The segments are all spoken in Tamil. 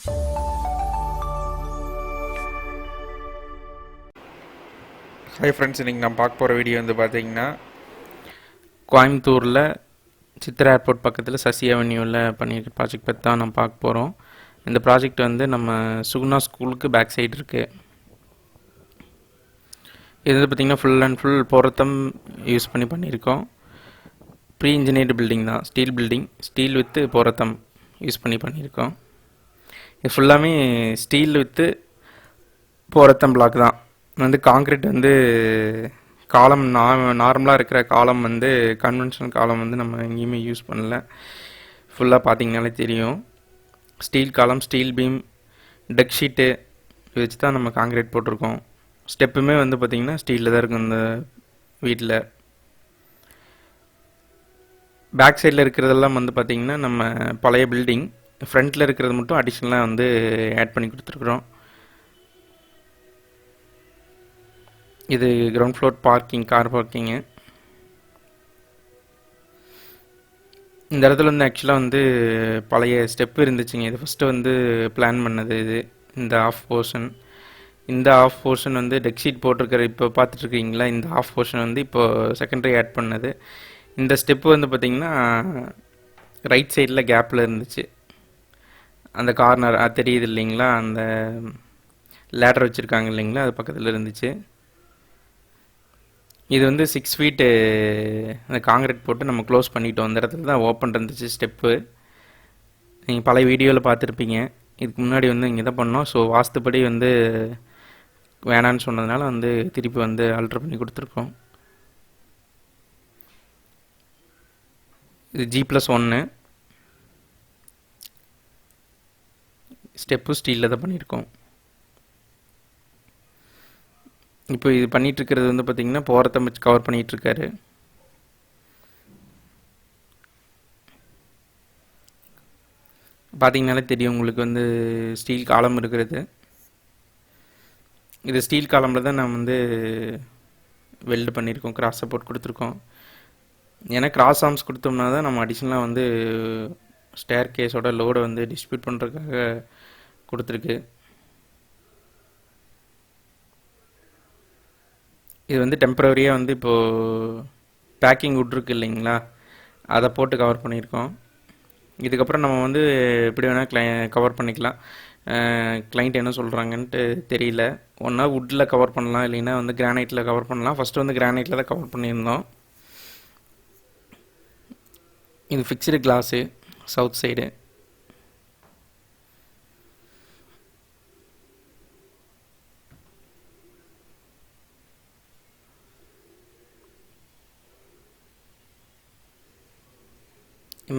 ஹாய் ஃப்ரெண்ட்ஸ், இன்றைக்கி நான் பார்க்க போகிற வீடியோ வந்து பார்த்தீங்கன்னா கோயம்புத்தூரில் சித்ரா ஏர்போர்ட் பக்கத்தில் சசி அவென்யூவில் பண்ணியிருக்க ப்ராஜெக்ட் பற்றி தான் நம்ம பார்க்க போகிறோம். இந்த ப்ராஜெக்ட் வந்து நம்ம சுகுணா ஸ்கூலுக்கு பேக் சைடு இருக்குது. இது வந்து பார்த்திங்கன்னா ஃபுல் அண்ட் ஃபுல் போரத்தம் யூஸ் பண்ணி பண்ணியிருக்கோம். ப்ரீ இன்ஜினியர்டு பில்டிங் தான், steel building, steel with போரத்தம் use பண்ணி பண்ணியிருக்கோம். இது ஃபுல்லாமே ஸ்டீல் வித்து போரத்தம் பிளாக் தான். வந்து காங்க்ரீட் வந்து காலம் நார்மலாக இருக்கிற காலம் வந்து கன்வென்ஷனல் காலம் வந்து நம்ம எங்கேயுமே யூஸ் பண்ணல. ஃபுல்லாக பார்த்தீங்கனாலே தெரியும், ஸ்டீல் காலம், ஸ்டீல் பீம், டெக் ஷீட்டு வச்சு தான் நம்ம காங்க்ரீட் போட்டிருக்கோம். ஸ்டெப்புமே வந்து பார்த்திங்கன்னா ஸ்டீலில் தான் இருக்கும். இந்த வீட்டில் பேக் சைடில் இருக்கிறதெல்லாம் வந்து பார்த்திங்கன்னா நம்ம பழைய பில்டிங், ஃப்ரண்ட்டில் இருக்கிறது மட்டும் அடிஷ்னலாக வந்து ஆட் பண்ணி கொடுத்துருக்குறோம். இது ground floor parking, car parking. இந்த இடத்துல வந்து ஆக்சுவலாக வந்து பழைய ஸ்டெப்பு இருந்துச்சுங்க. இது ஃபஸ்ட்டு வந்து பிளான் பண்ணது. இது இந்த ஆஃப் போர்ஷன், இந்த ஆஃப் போர்ஷன் வந்து டெக் ஷீட் போட்டிருக்கிற இப்போ பார்த்துட்ருக்கீங்களா, இந்த ஆஃப் போர்ஷன் வந்து இப்போது செகண்டரி ஆட் பண்ணது. இந்த ஸ்டெப்பு வந்து பார்த்திங்கன்னா ரைட் சைடில் கேப்பில் இருந்துச்சு. அந்த கார்னர் அது தெரியுது இல்லைங்களா, அந்த லேடர் வச்சுருக்காங்க இல்லைங்களா, அது பக்கத்தில் இருந்துச்சு. இது வந்து 6 ஃபீட்டு அந்த காங்கிரீட் போட்டு நம்ம க்ளோஸ் பண்ணிட்டோம். அந்த இடத்துல தான் ஓப்பன் இருந்துச்சு ஸ்டெப்பு. நீங்கள் பழைய வீடியோவில் பார்த்துருப்பீங்க. இதுக்கு முன்னாடி வந்து இங்கே தான் பண்ணோம். ஸோ வாஸ்துப்படி வந்து வேணான்னு சொன்னதுனால வந்து திருப்பி வந்து ஆல்ட்ரு பண்ணி கொடுத்துருக்கோம். இது G+1 ஸ்டெப்பு ஸ்டீலில் தான் பண்ணியிருக்கோம். இப்போ இது பண்ணிகிட்ருக்கிறது வந்து பார்த்திங்கன்னா போரத்தை வச்சு கவர் பண்ணிகிட்ருக்காரு. பார்த்தீங்கனாலே தெரியும் உங்களுக்கு வந்து ஸ்டீல் காலம் இருக்கிறது. இது ஸ்டீல் காலமில் தான் நான் வந்து வெல்டு பண்ணியிருக்கோம், கிராஸ் சப்போர்ட் கொடுத்துருக்கோம். ஏன்னா கிராஸ் ஆர்ம்ஸ் கொடுத்தோம்னா தான் நம்ம அடிஷ்னலாக வந்து ஸ்டேர் கேஸோட லோடை வந்து டிஸ்ட்ரிபியூட் பண்ணுறதுக்காக கொடுத்துருக்கு. இது வந்து டெம்பரரியாக வந்து இப்போது பேக்கிங் வுட் இருக்குது இல்லைங்களா, அதை போட்டு கவர் பண்ணியிருக்கோம். இதுக்கப்புறம் நம்ம வந்து எப்படி வேணால் கவர் பண்ணிக்கலாம். கிளைண்ட் என்ன சொல்கிறாங்கன்ட்டு தெரியல. ஒன்றா வுட்டில் கவர் பண்ணலாம், இல்லைன்னா வந்து கிரானைட்டில் கவர் பண்ணலாம். ஃபஸ்ட்டு வந்து கிரானைட்டில் தான் கவர் பண்ணியிருந்தோம். இது ஃபிக்ஸ்டு கிளாஸு சவுத் சைடு.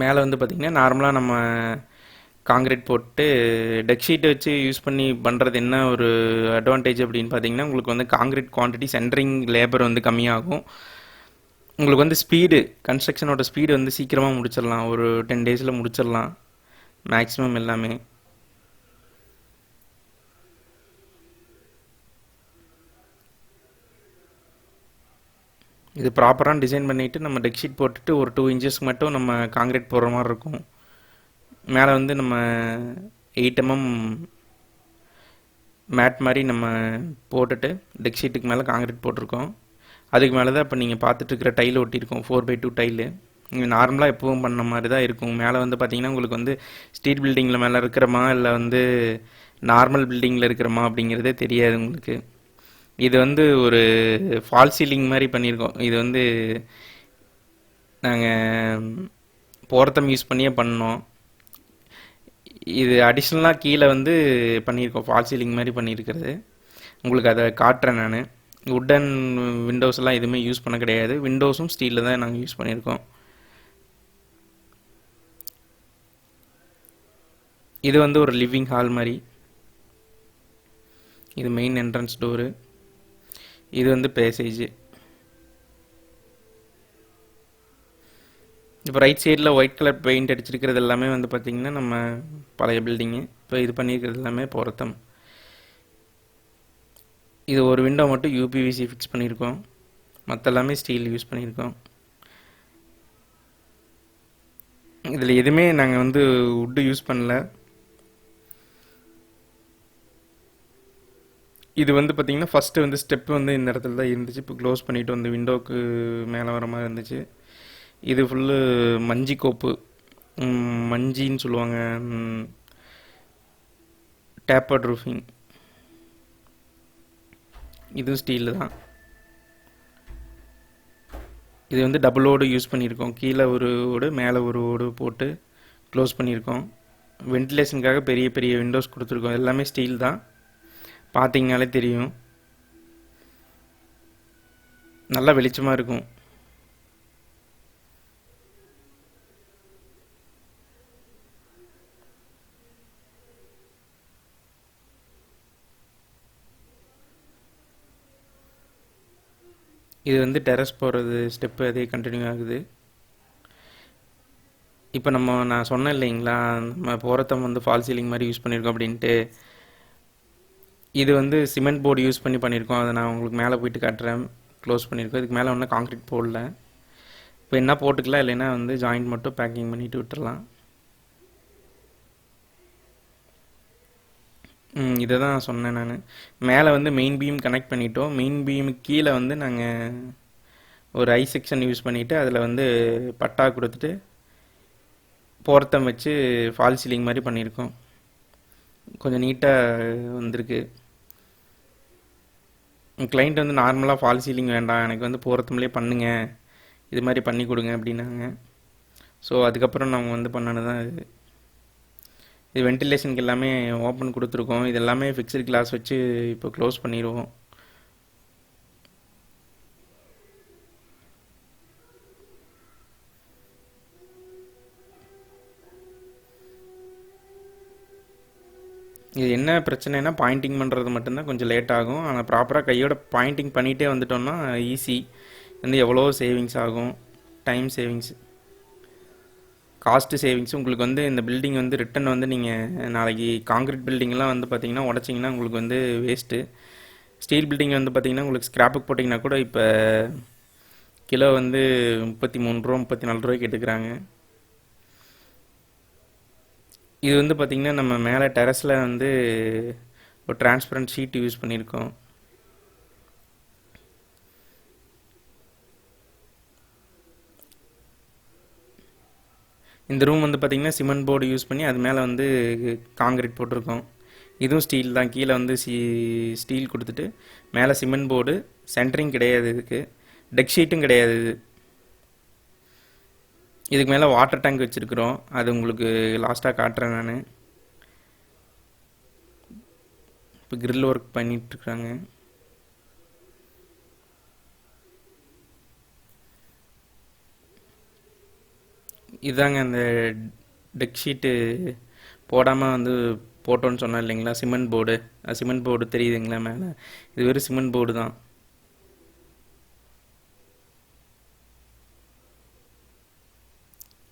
மேலே வந்து பார்த்திங்கன்னா நார்மலாக நம்ம காங்கிரீட் போட்டு டெக் ஷீட்டை வச்சு யூஸ் பண்ணி பண்ணுறது என்ன ஒரு அட்வான்டேஜ் அப்படின்னு பார்த்தீங்கன்னா, உங்களுக்கு வந்து காங்கிரீட் குவான்டிட்டி, சென்டரிங் லேபர் வந்து கம்மியாகும். உங்களுக்கு வந்து ஸ்பீடு, கன்ஸ்ட்ரக்ஷனோட ஸ்பீடு வந்து சீக்கிரமாக முடிச்சிடலாம். ஒரு 10 டேஸில் முடிச்சிடலாம் மேக்ஸிமம் எல்லாமே. இது ப்ராப்பராக டிசைன் பண்ணிவிட்டு நம்ம டெக் ஷீட் போட்டுட்டு ஒரு 2 இன்ச்சஸ்க்கு மட்டும் நம்ம காங்கிரீட் போடுற மாதிரி இருக்கும். மேலே வந்து நம்ம 8 mm மேட் மாதிரி நம்ம போட்டுட்டு டெக் ஷீட்டுக்கு மேலே காங்கிரீட் போட்டிருக்கோம். அதுக்கு மேலே தான் இப்போ நீங்கள் பார்த்துட்ருக்கிற டைல் ஒட்டியிருக்கோம், 4x2 டைலு. நீங்கள் நார்மலாக எப்பவும் பண்ண மாதிரி தான் இருக்கும். மேலே வந்து பார்த்திங்கன்னா உங்களுக்கு வந்து ஸ்ட்ரீட் பில்டிங்கில் மேலே இருக்கிறோமா இல்லை வந்து நார்மல் பில்டிங்கில் இருக்கிறோமா அப்படிங்கிறதே தெரியாது உங்களுக்கு. இது வந்து ஒரு ஃபால் சீலிங் மாதிரி பண்ணியிருக்கோம். இது வந்து நாங்கள் போரத்தம் யூஸ் பண்ணியே பண்ணோம். இது அடிஷ்னலாக கீழே வந்து பண்ணியிருக்கோம், ஃபால் சீலிங் மாதிரி பண்ணியிருக்கிறது. உங்களுக்கு அதை காட்டுறேன் நான். வுட்டன் விண்டோஸ்லாம் எதுவுமே யூஸ் பண்ண கிடையாது. விண்டோஸும் ஸ்டீலில் தான் நாங்கள் யூஸ் பண்ணியிருக்கோம். இது வந்து ஒரு லிவிங் ஹால் மாதிரி. இது மெயின் என்ட்ரன்ஸ் டோரு. இது வந்து பேசேஜ். இப்போ ரைட் சைடில் ஒயிட் கலர் பெயிண்ட் அடிச்சிருக்கிறது எல்லாமே வந்து பார்த்திங்கன்னா நம்ம பழைய பில்டிங்கு. இப்போ இது பண்ணியிருக்கிறது எல்லாமே போரத்தம். இது ஒரு விண்டோ மட்டும் யூபிவிசி ஃபிக்ஸ் பண்ணியிருக்கோம், மற்ற எல்லாமே ஸ்டீல் யூஸ் பண்ணியிருக்கோம். இதில் எதுவுமே நாங்கள் வந்து வுட்டு யூஸ் பண்ணல. இது வந்து பார்த்தீங்கன்னா ஃபஸ்ட்டு வந்து ஸ்டெப் வந்து இந்த இடத்துல தான் இருந்துச்சு. இப்போ க்ளோஸ் பண்ணிவிட்டு வந்து விண்டோவுக்கு மேலே வர மாதிரி இருந்துச்சு. இது ஃபுல்லு மஞ்சி கோப்பு, மஞ்சின்னு சொல்லுவாங்க. டேப்பர்ட் ரூஃபிங். இதுவும் ஸ்டீல் தான். இது வந்து டபுள் ஓடு யூஸ் பண்ணியிருக்கோம். கீழே ஒரு ஓடு மேலே ஒரு ஓடு போட்டு க்ளோஸ் பண்ணியிருக்கோம். வென்டிலேஷனுக்காக பெரிய பெரிய விண்டோஸ் கொடுத்துருக்கோம். எல்லாமே ஸ்டீல் தான், பார்த்தீங்கனாலே தெரியும். நல்லா வெளிச்சமாக இருக்கும். இது வந்து டெரஸ் போகிறது ஸ்டெப்பு அதே கண்டினியூ ஆகுது. இப்போ நான் சொன்னேன் இல்லைங்களா, நம்ம போகிறத்தம் வந்து ஃபால் சீலிங் மாதிரி யூஸ் பண்ணியிருக்கோம் அப்படின்ட்டு. இது வந்து சிமெண்ட் போர்டு யூஸ் பண்ணியிருக்கோம். அதை நான் உங்களுக்கு மேலே போயிட்டு காட்டுறேன். க்ளோஸ் பண்ணியிருக்கோம். இதுக்கு மேலே ஒன்றும் காங்க்ரீட் போடல. இப்போ என்ன போட்டுக்கலாம், இல்லைன்னா வந்து ஜாயிண்ட் மட்டும் பேக்கிங் பண்ணிவிட்டு விட்டுறலாம். இதை தான் சொன்னேன் நான். மேலே வந்து மெயின் பீம் கனெக்ட் பண்ணிட்டோம். மெயின் பீமுக்கு கீழே வந்து நாங்கள் ஒரு ஐ செக்ஷன் யூஸ் பண்ணிவிட்டு அதில் வந்து பட்டா கொடுத்துட்டு போர்த்தம் வச்சு ஃபால் சீலிங் மாதிரி பண்ணியிருக்கோம். கொஞ்சம் நீட்டாக வந்திருக்கு. கிளைண்ட் வந்து நார்மலாக ஃபால் சீலிங் வேண்டாம், எனக்கு வந்து போர்த்தம்லேயே பண்ணுங்க, இது மாதிரி பண்ணி கொடுங்க அப்படின்னாங்க. ஸோ அதுக்கப்புறம் நாங்கள் வந்து பண்ணது தான் இது. இது வென்டிலேஷனுக்கு எல்லாமே ஓப்பன் கொடுத்துருக்கோம். இது எல்லாமே ஃபிக்ஸ்டு கிளாஸ் வச்சு இப்போ க்ளோஸ் பண்ணிடுவோம். இது என்ன பிரச்சனைனா, பாயிண்டிங் பண்ணுறது மட்டும்தான் கொஞ்சம் லேட் ஆகும். ஆனால் ப்ராப்பராக கையோட பாயிண்டிங் பண்ணிகிட்டே வந்துட்டோம்னா ஈஸி. வந்து எவ்வளோ சேவிங்ஸ் ஆகும், டைம் சேவிங்ஸ், காஸ்ட்டு சேவிங்ஸ். உங்களுக்கு வந்து இந்த பில்டிங் வந்து ரிட்டன் வந்து நீங்கள் நாளைக்கு காங்கிரீட் பில்டிங்லாம் வந்து பார்த்தீங்கன்னா உடச்சிங்கன்னா உங்களுக்கு வந்து வேஸ்ட்டு. ஸ்டீல் பில்டிங் வந்து பார்த்தீங்கன்னா உங்களுக்கு ஸ்கிராப்புக்கு போட்டிங்கன்னா கூட இப்போ கிலோ வந்து 33 ரூபா 34 ரூபாய்க்கு எடுக்கிறாங்க. இது வந்து பார்த்திங்கன்னா நம்ம மேலே டெரஸில் வந்து ஒரு டிரான்ஸ்பரண்ட் ஷீட் யூஸ் பண்ணியிருக்கோம். இந்த ரூம் வந்து பார்த்திங்கன்னா சிமெண்ட் போர்டு யூஸ் பண்ணி அது மேலே வந்து காங்கிரீட் போட்டிருக்கோம். இதுவும் ஸ்டீல் தான். கீழே வந்து ஸ்டீல் கொடுத்துட்டு மேலே சிமெண்ட் போர்டு. சென்டரிங் கிடையாது இதுக்கு, டெக் ஷீட்டும் கிடையாது. இதுக்கு மேலே வாட்டர் டேங்க் வச்சுருக்குறோம். அது உங்களுக்கு லாஸ்ட்டாக காட்டுறேன் நான். இப்போ கிரில் ஒர்க் பண்ணிகிட்ருக்காங்க. இதாங்க அந்த டெக் ஷீட்டு போடாமல் வந்து போட்டோன்னு சொன்னேன் இல்லைங்களா, சிமெண்ட் போர்டு. சிமெண்ட் போர்டு தெரியுதுங்களா மேலே? இது வெறும் சிமெண்ட் போர்டு தான்.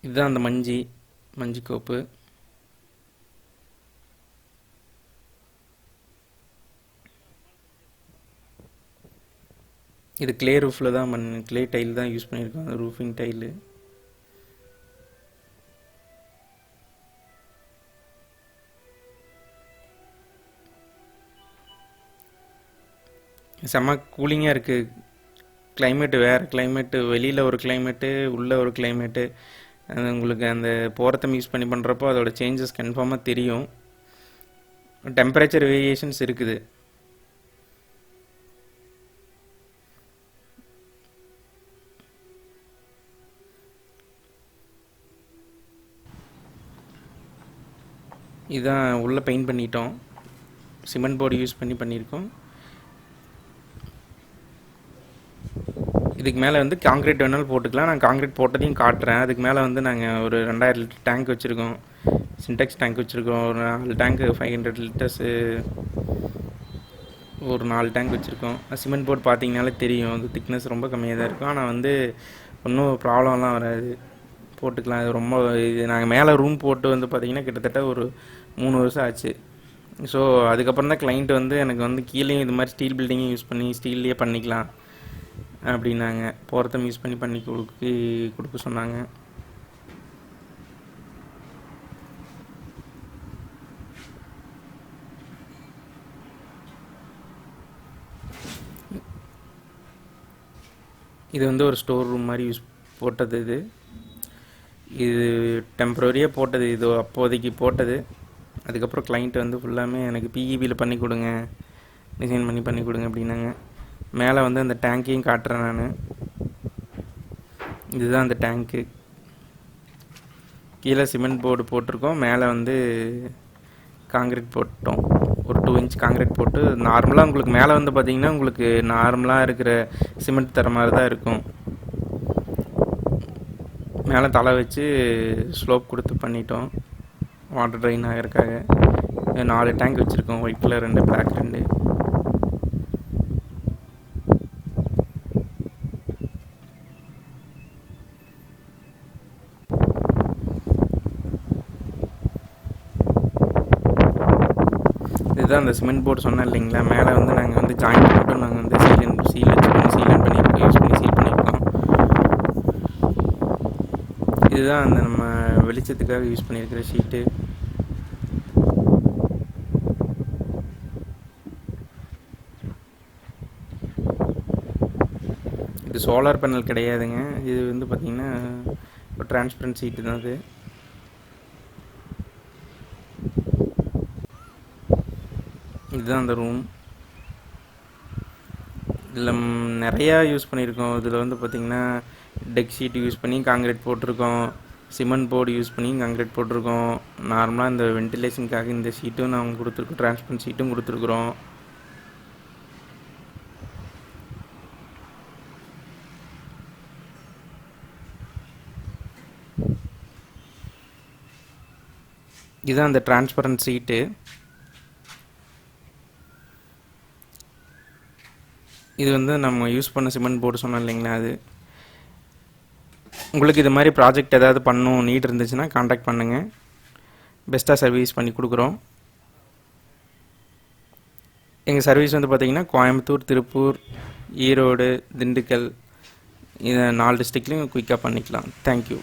இதுதான் அந்த மஞ்சி கோப்பு. இது கிளே ரூஃபில் தான் கிளே டைல் தான் யூஸ் பண்ணியிருக்கோம், அந்த ரூஃபிங் டைலு. செம்ம கூலிங்காக இருக்குது. கிளைமேட்டு வேறு கிளைமேட்டு, வெளியில் ஒரு கிளைமேட்டு, உள்ளே ஒரு கிளைமேட்டு. அது உங்களுக்கு அந்த போரத்தம் யூஸ் பண்ணி பண்ணுறப்போ அதோட சேஞ்சஸ் கன்ஃபார்மாக தெரியும். டெம்பரேச்சர் வேரியேஷன்ஸ் இருக்குது. இதான் உள்ளே பெயிண்ட் பண்ணிட்டோம். சிமெண்ட் போர்டு யூஸ் பண்ணியிருக்கோம். இதுக்கு மேலே வந்து காங்கிரீட் வேணாலும் போட்டுக்கலாம். நான் காங்கிரீட் போட்டதையும் காட்டுறேன். அதுக்கு மேலே வந்து நாங்கள் ஒரு 2000 லிட்டர் டேங்க் வச்சுருக்கோம், சின்டெக்ஸ் டேங்க் வச்சுருக்கோம். ஒரு 4 டேங்க்கு 500 லிட்டர்ஸு ஒரு 4 டேங்க் வச்சுருக்கோம். சிமெண்ட் போர்டு பார்த்தீங்கனாலே தெரியும், அது திக்னஸ் ரொம்ப கம்மியாக தான் இருக்கும். ஆனால் வந்து ஒன்றும் ப்ராப்ளம்லாம் வராது, போட்டுக்கலாம். இது ரொம்ப இது நாங்கள் மேலே ரூம் போட்டு வந்து பார்த்திங்கன்னா கிட்டத்தட்ட ஒரு 3 வருஷம் ஆச்சு. ஸோ அதுக்கப்புறம் தான் கிளைண்ட் வந்து எனக்கு வந்து கீழேயும் இது மாதிரி ஸ்டீல் பில்டிங்கும் யூஸ் பண்ணி ஸ்டீல்லையே பண்ணிக்கலாம் அப்படின்னாங்க. போர்த்தம் யூஸ் பண்ணி கொடுக்க சொன்னாங்க. இது வந்து ஒரு ஸ்டோர் ரூம் மாதிரி போட்டது. இது டெம்பரரியாக போட்டது, இது அப்போதைக்கு போட்டது. அதுக்கப்புறம் கிளைண்ட் வந்து ஃபுல்லாமே எனக்கு பிஇபியில் பண்ணி கொடுங்க, டிசைன் பண்ணி கொடுங்க அப்படின்னாங்க. மேலே வந்து அந்த டேங்க்கையும் காட்டுறேன் நான். இதுதான் அந்த டேங்க்கு. கீழே சிமெண்ட் போர்டு போட்டிருக்கோம், மேலே வந்து காங்கிரீட் போட்டோம். ஒரு 2 இன்ச் காங்கிரீட் போட்டு நார்மலாக உங்களுக்கு மேலே வந்து பார்த்திங்கன்னா உங்களுக்கு நார்மலாக இருக்கிற சிமெண்ட் தர மாதிரி தான் இருக்கும். மேலே தலை வச்சு ஸ்லோப் கொடுத்து பண்ணிட்டோம் வாட்டர் ட்ரைன் ஆகிறதுக்காக. 4 டேங்க் வச்சுருக்கோம், ஒயிட் கலர் 2, பிளாக் 2. இதுதான் அந்த சிமெண்ட் போர்டு சொன்னேன் இல்லைங்களா, மேலே வந்து நாங்கள் வந்து ஜாயின் போட்டு நாங்கள் வந்து சீல் வச்சுருக்கோம், சீலன் பண்ணியிருக்கோம், யூஸ் பண்ணி சீல் பண்ணியிருக்கோம். இதுதான் அந்த நம்ம வெளிச்சத்துக்காக யூஸ் பண்ணியிருக்கிற ஷீட்டு. இது சோலார் பேனல் கிடையாதுங்க, இது வந்து பார்த்திங்கன்னா ஒரு டிரான்ஸ்பரண்ட் ஷீட்டு தான் அது. இதுதான் அந்த ரூம். இதில் நிறையா யூஸ் பண்ணியிருக்கோம். இதில் வந்து பார்த்திங்கன்னா டெக் ஷீட் யூஸ் பண்ணி காங்கிரீட் போட்டிருக்கோம், சிமெண்ட் போர்டு யூஸ் பண்ணி காங்கிரீட் போட்டிருக்கோம். நார்மலாக இந்த வென்டிலேஷனுக்காக இந்த ஷீட்டும் நாங்கள் கொடுத்துருக்கோம், டிரான்ஸ்பரண்ட் ஷீட்டும் கொடுத்துருக்குறோம். இதுதான் அந்த டிரான்ஸ்பரண்ட் ஷீட்டு. இது வந்து நம்ம யூஸ் பண்ண சிமெண்ட் போர்டு சொன்னோம் இல்லைங்களா, அது. உங்களுக்கு இது மாதிரி ப்ராஜெக்ட் ஏதாவது பண்ணணும் நீட் இருந்துச்சுன்னா காண்டாக்ட் பண்ணுங்கள், பெஸ்ட்டாக சர்வீஸ் பண்ணி கொடுக்குறோம். எங்கள் சர்வீஸ் வந்து பார்த்திங்கன்னா கோயம்புத்தூர், திருப்பூர், ஈரோடு, திண்டுக்கல், இதை 4 டிஸ்ட்ரிக்ட்லையும் குயிக்காக பண்ணிக்கலாம். தேங்க்யூ.